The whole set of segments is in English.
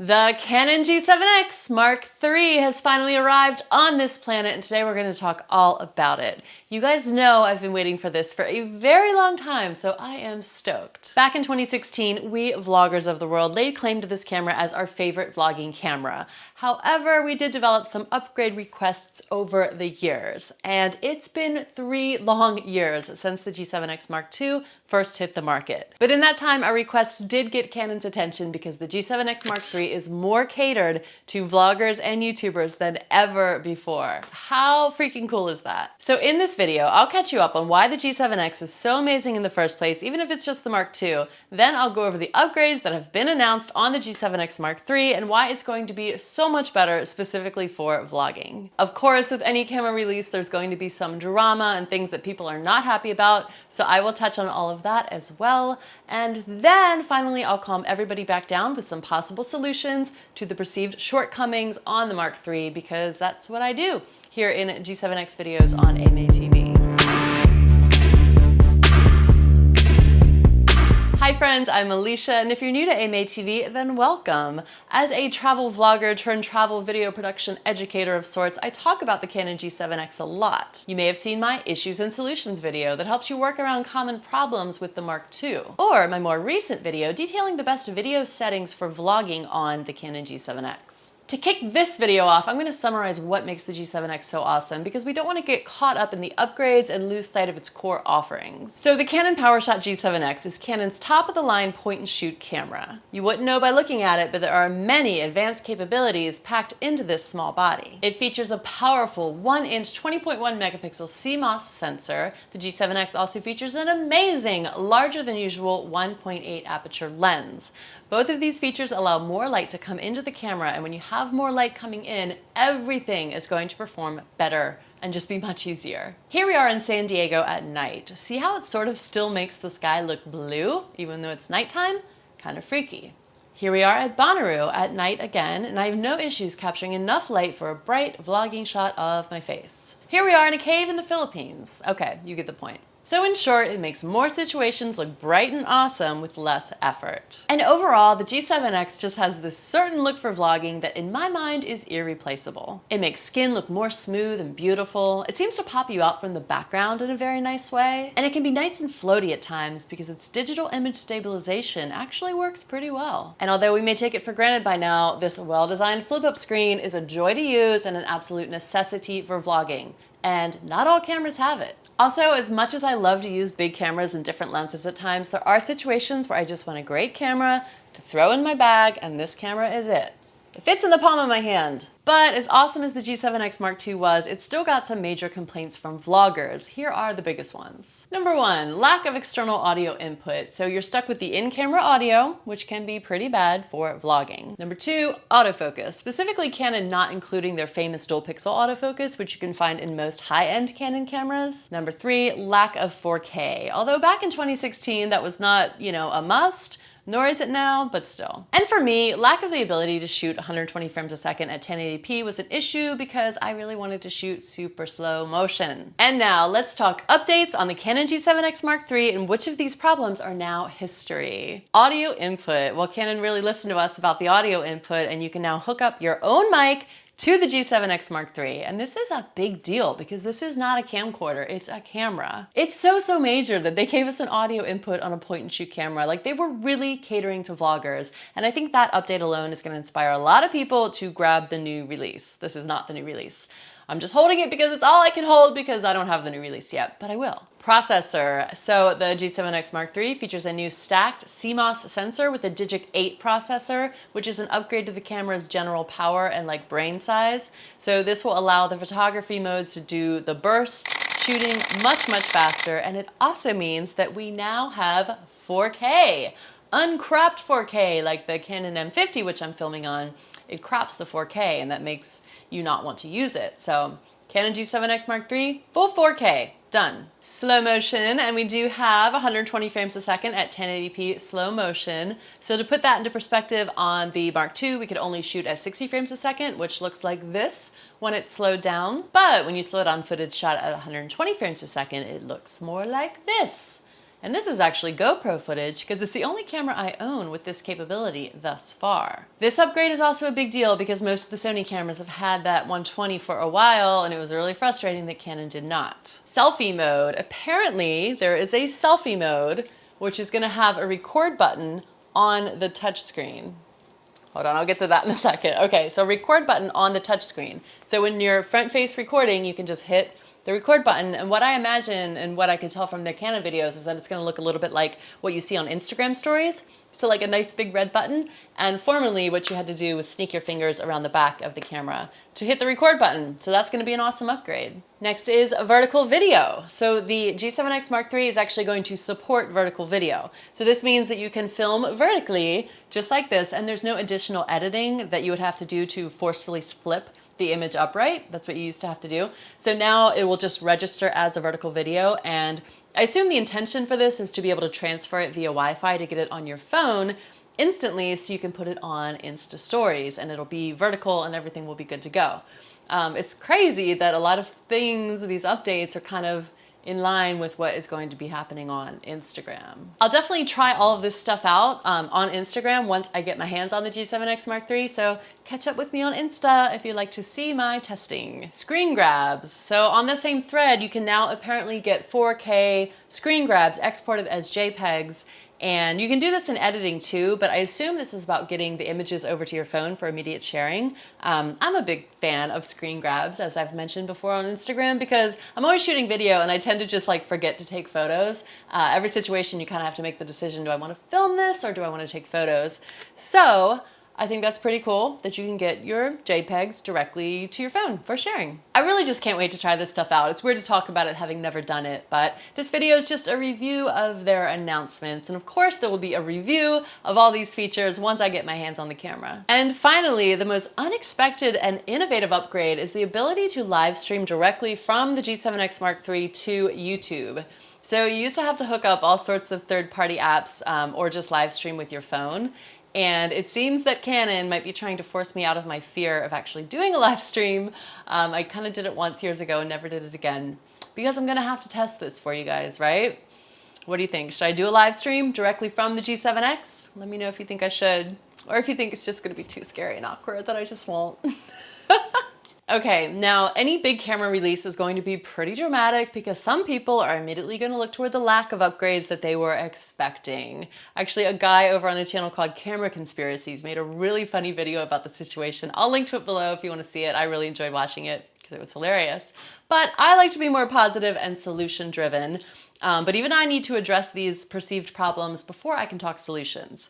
The Canon G7x Mark III has finally arrived on this planet, and today we're going to talk all about it. You guys know I've been waiting for this for a very long time, so I am stoked. Back in 2016, we vloggers of the world laid claim to this camera as our favorite vlogging camera. However, we did develop some upgrade requests over the years, and it's been 3 long years since the G7x Mark II first hit the market. But in that time, our requests did get Canon's attention because the G7x Mark III is more catered to vloggers and YouTubers than ever before. How freaking cool is that? So in this video, I'll catch you up on why the G7X is so amazing in the first place, even if it's just the Mark II. Then I'll go over the upgrades that have been announced on the G7X Mark III and why it's going to be so much better specifically for vlogging. Of course, with any camera release, there's going to be some drama and things that people are not happy about, so I will touch on all of that as well. And then finally, I'll calm everybody back down with some possible solutions to the perceived shortcomings on the Mark III, because that's what I do here in G7X videos on AMaeTV. Hi friends, I'm Alicia, and if you're new to AMaeTV, then welcome. As a travel vlogger turned travel video production educator of sorts, I talk about the Canon G7X a lot. You may have seen my Issues and Solutions video that helps you work around common problems with the Mark II, or my more recent video detailing the best video settings for vlogging on the Canon G7X. To kick this video off, I'm going to summarize what makes the G7X so awesome, because we don't want to get caught up in the upgrades and lose sight of its core offerings. So the Canon PowerShot G7X is Canon's top-of-the-line point-and-shoot camera. You wouldn't know by looking at it, but there are many advanced capabilities packed into this small body. It features a powerful 1-inch 20.1 megapixel CMOS sensor. The G7X also features an amazing, larger than usual 1.8 aperture lens. Both of these features allow more light to come into the camera, and when you have more light coming in, everything is going to perform better and just be much easier. Here we are in San Diego at night. See how it sort of still makes the sky look blue, even though it's nighttime? Kind of freaky. Here we are at Bonnaroo at night again, and I have no issues capturing enough light for a bright vlogging shot of my face. Here we are in a cave in the Philippines. Okay, you get the point. So in short, it makes more situations look bright and awesome with less effort. And overall, the G7X just has this certain look for vlogging that in my mind is irreplaceable. It makes skin look more smooth and beautiful. It seems to pop you out from the background in a very nice way. And it can be nice and floaty at times because its digital image stabilization actually works pretty well. And although we may take it for granted by now, this well-designed flip-up screen is a joy to use and an absolute necessity for vlogging. And not all cameras have it. Also, as much as I love to use big cameras and different lenses at times, there are situations where I just want a great camera to throw in my bag, and this camera is it. It fits in the palm of my hand. But as awesome as the G7X Mark II was, it still got some major complaints from vloggers. Here are the biggest ones. Number 1, lack of external audio input. So you're stuck with the in-camera audio, which can be pretty bad for vlogging. Number 2, autofocus. Specifically Canon not including their famous dual pixel autofocus, which you can find in most high-end Canon cameras. Number 3, lack of 4K. Although back in 2016, that was not, a must, nor is it now, but still. And for me, lack of the ability to shoot 120 frames a second at 1080p was an issue because I really wanted to shoot super slow motion. And now let's talk updates on the Canon G7X Mark III and which of these problems are now history. Audio input. Well, Canon really listened to us about the audio input, and you can now hook up your own mic to the G7X Mark III. And this is a big deal because this is not a camcorder, it's a camera. It's so major that they gave us an audio input on a point and shoot camera. Like, they were really catering to vloggers. And I think that update alone is gonna inspire a lot of people to grab the new release. This is not the new release. I'm just holding it because it's all I can hold because I don't have the new release yet, but I will. Processor. So the G7X Mark III features a new stacked CMOS sensor with a Digic 8 processor, which is an upgrade to the camera's general power and brain size. So this will allow the photography modes to do the burst shooting much faster, and it also means that we now have 4K. Uncropped 4K, like the Canon M50, which I'm filming on. It crops the 4K, and that makes you not want to use it. So Canon G7X Mark III, full 4K. Done. Slow motion, and we do have 120 frames a second at 1080p slow motion. So to put that into perspective, on the Mark II, we could only shoot at 60 frames a second, which looks like this when it's slowed down. But when you slow down footage shot at 120 frames a second, it looks more like this. And this is actually GoPro footage because it's the only camera I own with this capability thus far. This upgrade is also a big deal because most of the Sony cameras have had that 120 for a while, and it was really frustrating that Canon did not. Selfie mode. Apparently there is a selfie mode which is going to have a record button on the touchscreen. Hold on, I'll get to that in a second. Okay, so record button on the touchscreen. So when you're front face recording, you can just hit the record button. And what I imagine and what I can tell from their Canon videos is that it's gonna look a little bit like what you see on Instagram stories. So like a nice big red button. And formerly what you had to do was sneak your fingers around the back of the camera to hit the record button. So that's gonna be an awesome upgrade. Next is vertical video. So the G7x Mark III is actually going to support vertical video. So this means that you can film vertically just like this, and there's no additional editing that you would have to do to forcefully flip the image upright. That's what you used to have to do. So now it will just register as a vertical video, and I assume the intention for this is to be able to transfer it via Wi-Fi to get it on your phone instantly so you can put it on Insta stories and it'll be vertical and everything will be good to go. It's crazy that a lot of things, these updates are kind of in line with what is going to be happening on Instagram. I'll definitely try all of this stuff out on Instagram once I get my hands on the G7x Mark III, so catch up with me on Insta if you'd like to see my testing. Screen grabs. So on the same thread, you can now apparently get 4K screen grabs exported as JPEGs. And you can do this in editing too, but I assume this is about getting the images over to your phone for immediate sharing. I'm a big fan of screen grabs, as I've mentioned before on Instagram, because I'm always shooting video and I tend to just like forget to take photos. Every situation you kind of have to make the decision, do I want to film this or do I want to take photos? So I think that's pretty cool that you can get your JPEGs directly to your phone for sharing. I really just can't wait to try this stuff out. It's weird to talk about it having never done it, but this video is just a review of their announcements. And of course there will be a review of all these features once I get my hands on the camera. And finally, the most unexpected and innovative upgrade is the ability to live stream directly from the G7x Mark III to YouTube. So you used to have to hook up all sorts of third-party apps or just live stream with your phone. And it seems that Canon might be trying to force me out of my fear of actually doing a live stream. I kind of did it once years ago and never did it again because I'm gonna have to test this for you guys, right? What do you think? Should I do a live stream directly from the G7X? Let me know if you think I should, or if you think it's just gonna be too scary and awkward that I just won't. Okay, now any big camera release is going to be pretty dramatic because some people are immediately going to look toward the lack of upgrades that they were expecting. Actually, a guy over on a channel called Camera Conspiracies made a really funny video about the situation. I'll link to it below if you want to see it. I really enjoyed watching it because it was hilarious. But I like to be more positive and solution driven. But even I need to address these perceived problems before I can talk solutions.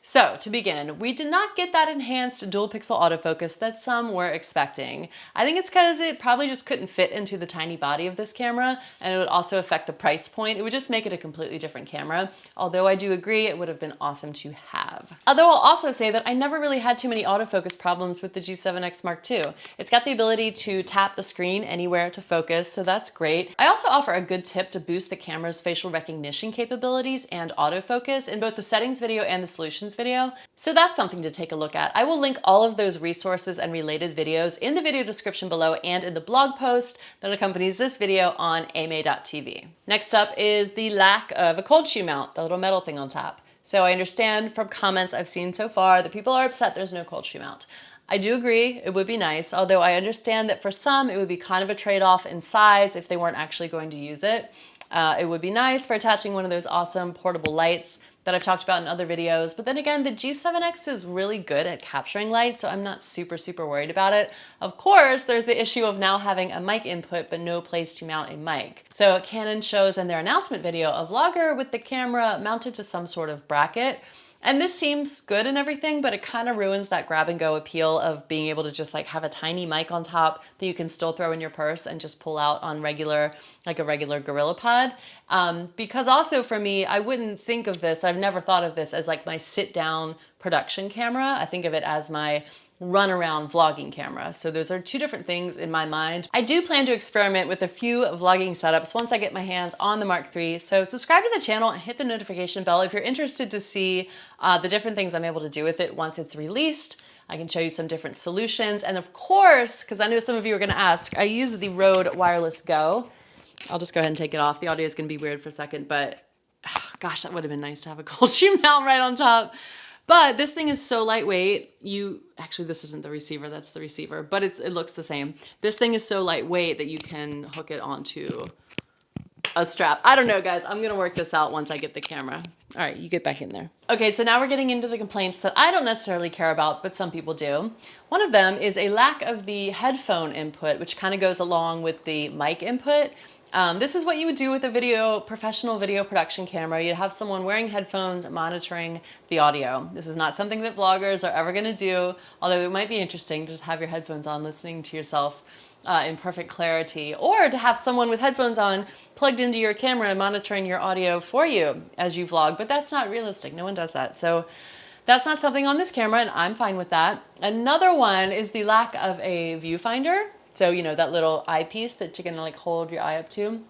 So to begin, we did not get that enhanced dual pixel autofocus that some were expecting. I think it's because it probably just couldn't fit into the tiny body of this camera, and it would also affect the price point. It would just make it a completely different camera, although I do agree it would have been awesome to have. Although I'll also say that I never really had too many autofocus problems with the G7x Mark II. It's got the ability to tap the screen anywhere to focus, so that's great. I also offer a good tip to boost the camera's facial recognition capabilities and autofocus in both the settings video and the solutions video. So that's something to take a look at. I will link all of those resources and related videos in the video description below and in the blog post that accompanies this video on AMaeTV. Next up is the lack of a cold shoe mount, the little metal thing on top. So I understand from comments I've seen so far that people are upset there's no cold shoe mount. I do agree it would be nice, although I understand that for some it would be kind of a trade-off in size if they weren't actually going to use it. It would be nice for attaching one of those awesome portable lights that I've talked about in other videos, but then again, the G7X is really good at capturing light, so I'm not super worried about it. Of course, there's the issue of now having a mic input, but no place to mount a mic. So Canon shows in their announcement video a vlogger with the camera mounted to some sort of bracket. And this seems good and everything, but it kind of ruins that grab and go appeal of being able to just like have a tiny mic on top that you can still throw in your purse and just pull out on regular, like a regular GorillaPod. Because also for me, I wouldn't think of this, I've never thought of this as like my sit down production camera. I think of it as my run around vlogging camera. So those are two different things in my mind. I do plan to experiment with a few vlogging setups once I get my hands on the Mark III. So subscribe to the channel and hit the notification bell if you're interested to see the different things I'm able to do with it once it's released. I can show you some different solutions. And of course, because I know some of you are gonna ask, I use the Rode Wireless Go. I'll just go ahead and take it off. The audio is gonna be weird for a second, but Gosh, that would have been nice to have a cold shoe mount right on top. But this thing is so lightweight. Actually, this isn't the receiver, that's the receiver, but it looks the same. This thing is so lightweight that you can hook it onto a strap. I don't know, guys. I'm gonna work this out once I get the camera. All right, you get back in there. Okay, so now we're getting into the complaints that I don't necessarily care about, but some people do. One of them is a lack of the headphone input, which kind of goes along with the mic input. This is what you would do with a professional video production camera. You'd have someone wearing headphones monitoring the audio. This is not something that vloggers are ever gonna do, although it might be interesting to just have your headphones on listening to yourself in perfect clarity, or to have someone with headphones on plugged into your camera and monitoring your audio for you as you vlog, but that's not realistic. No one does that. So that's not something on this camera, and I'm fine with that. Another one is the lack of a viewfinder. So, you know, that little eyepiece that you can like hold your eye up to,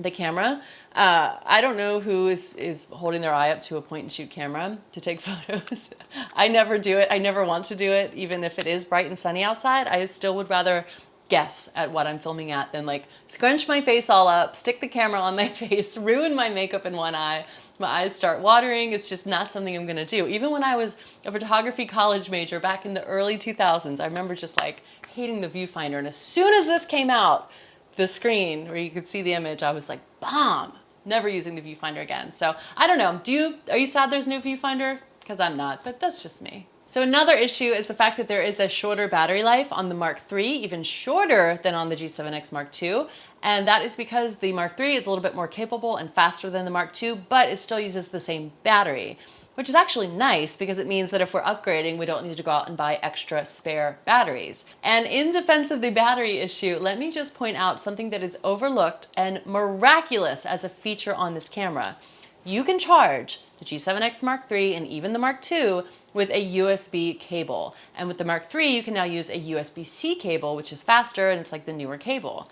the camera. I don't know who is holding their eye up to a point and shoot camera to take photos. I never do it. I never want to do it. Even if it is bright and sunny outside, I still would rather guess at what I'm filming at than like scrunch my face all up, stick the camera on my face, ruin my makeup in one eye, my eyes start watering. It's just not something I'm gonna do. Even when I was a photography college major back in the early 2000s, I remember just like hating the viewfinder. And as soon as this came out, the screen where you could see the image, I was like, bomb, never using the viewfinder again. So I don't know, are you sad there's no viewfinder? Because I'm not, but that's just me. So another issue is the fact that there is a shorter battery life on the Mark III, even shorter than on the G7x Mark II. And that is because the Mark III is a little bit more capable and faster than the Mark II, but it still uses the same battery, which is actually nice because it means that if we're upgrading, we don't need to go out and buy extra spare batteries. And in defense of the battery issue, let me just point out something that is overlooked and miraculous as a feature on this camera. You can charge the G7x Mark III and even the Mark II with a USB cable. And with the Mark III, you can now use a USB-C cable, which is faster and it's like the newer cable.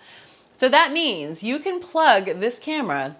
So that means you can plug this camera,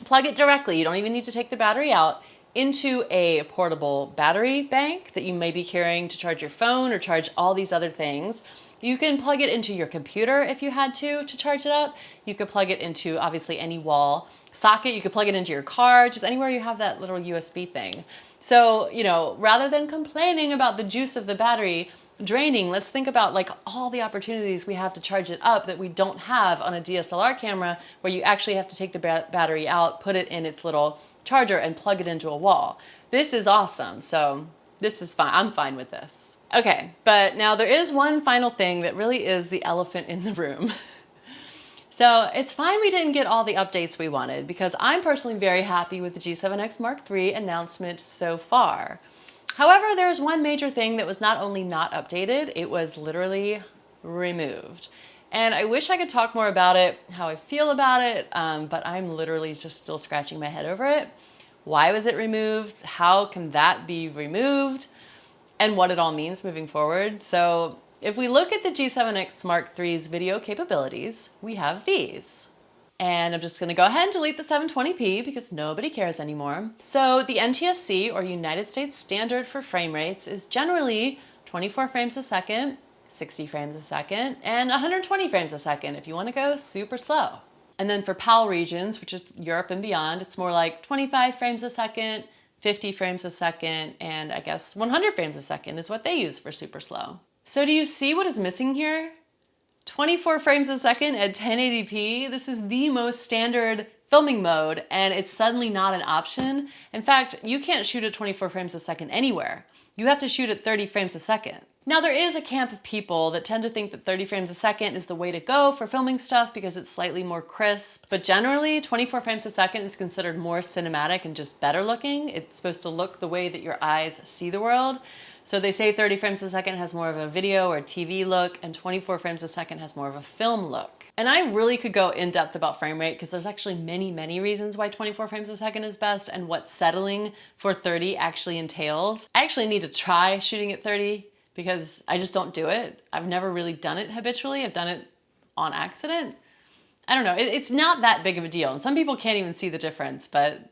plug it directly, you don't even need to take the battery out, into a portable battery bank that you may be carrying to charge your phone or charge all these other things. You can plug it into your computer if you had to charge it up. You could plug it into obviously any wall socket. You could plug it into your car, just anywhere you have that little USB thing. So, you know, rather than complaining about the juice of the battery draining, let's think about like all the opportunities we have to charge it up that we don't have on a DSLR camera, where you actually have to take the battery out, put it in its little charger and plug it into a wall. This is awesome. So this is fine. I'm fine with this. Okay, but now there is one final thing that really is the elephant in the room. So it's fine we didn't get all the updates we wanted, because I'm personally very happy with the G7x Mark III announcement so far. However, there's one major thing that was not only not updated, it was literally removed. And I wish I could talk more about it, how I feel about it, but I'm literally just still scratching my head over it. Why was it removed? How can that be removed? And what it all means moving forward. So if we look at the G7x Mark III's video capabilities, we have these. And I'm just gonna go ahead and delete the 720p because nobody cares anymore. So the NTSC, or United States Standard for Frame Rates, is generally 24 frames a second, 60 frames a second, and 120 frames a second if you wanna go super slow. And then for PAL regions, which is Europe and beyond, it's more like 25 frames a second, 50 frames a second, and I guess 100 frames a second is what they use for super slow. So do you see what is missing here? 24 frames a second at 1080p. This is the most standard filming mode, and it's suddenly not an option. In fact, you can't shoot at 24 frames a second anywhere. You have to shoot at 30 frames a second. Now there is a camp of people that tend to think that 30 frames a second is the way to go for filming stuff because it's slightly more crisp, but generally 24 frames a second is considered more cinematic and just better looking. It's supposed to look the way that your eyes see the world. So they say 30 frames a second has more of a video or TV look, and 24 frames a second has more of a film look. And I really could go in depth about frame rate because there's actually many reasons why 24 frames a second is best and what settling for 30 actually entails. I actually need to try shooting at 30 because I just don't do it. I've never really done it habitually. I've done it on accident. I don't know, it's not that big of a deal. And some people can't even see the difference, but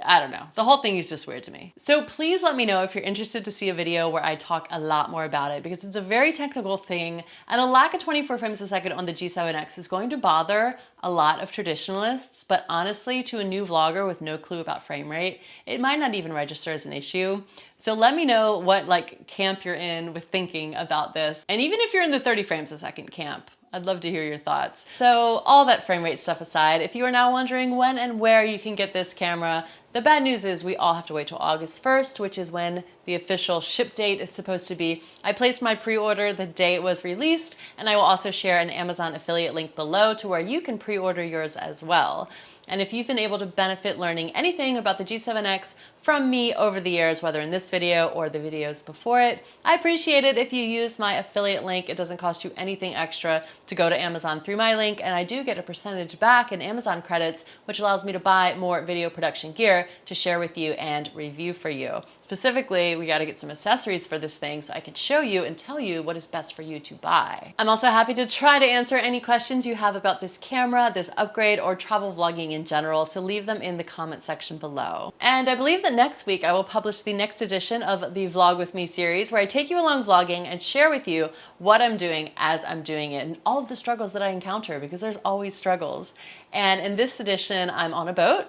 I don't know. The whole thing is just weird to me. So please let me know if you're interested to see a video where I talk a lot more about it, because it's a very technical thing, and a lack of 24 frames a second on the G7X is going to bother a lot of traditionalists, but honestly, to a new vlogger with no clue about frame rate, it might not even register as an issue. So let me know what like camp you're in with thinking about this. And even if you're in the 30 frames a second camp, I'd love to hear your thoughts. So all that frame rate stuff aside, if you are now wondering when and where you can get this camera, the bad news is we all have to wait till August 1st, which is when the official ship date is supposed to be. I placed my pre-order the day it was released, and I will also share an Amazon affiliate link below to where you can pre-order yours as well. And if you've been able to benefit learning anything about the G7X from me over the years, whether in this video or the videos before it, I appreciate it if you use my affiliate link. It doesn't cost you anything extra to go to Amazon through my link, and I do get a percentage back in Amazon credits, which allows me to buy more video production gear to share with you and review for you. Specifically, we got to get some accessories for this thing so I can show you and tell you what is best for you to buy. I'm also happy to try to answer any questions you have about this camera, this upgrade, or travel vlogging in general, so leave them in the comment section below. And I believe that next week I will publish the next edition of the Vlog With Me series, where I take you along vlogging and share with you what I'm doing as I'm doing it and all of the struggles that I encounter, because there's always struggles. And in this edition, I'm on a boat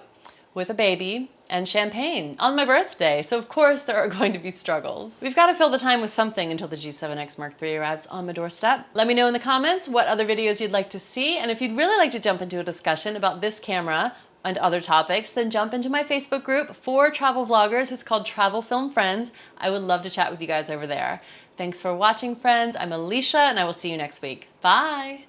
with a baby and champagne on my birthday, so of course there are going to be struggles. We've got to fill the time with something until the G7x Mark III arrives on my doorstep. Let me know in the comments what other videos you'd like to see, and if you'd really like to jump into a discussion about this camera and other topics, then jump into my Facebook group for travel vloggers. It's called Travel Film Friends. I would love to chat with you guys over there. Thanks for watching, friends. I'm Alicia, and I will see you next week. Bye!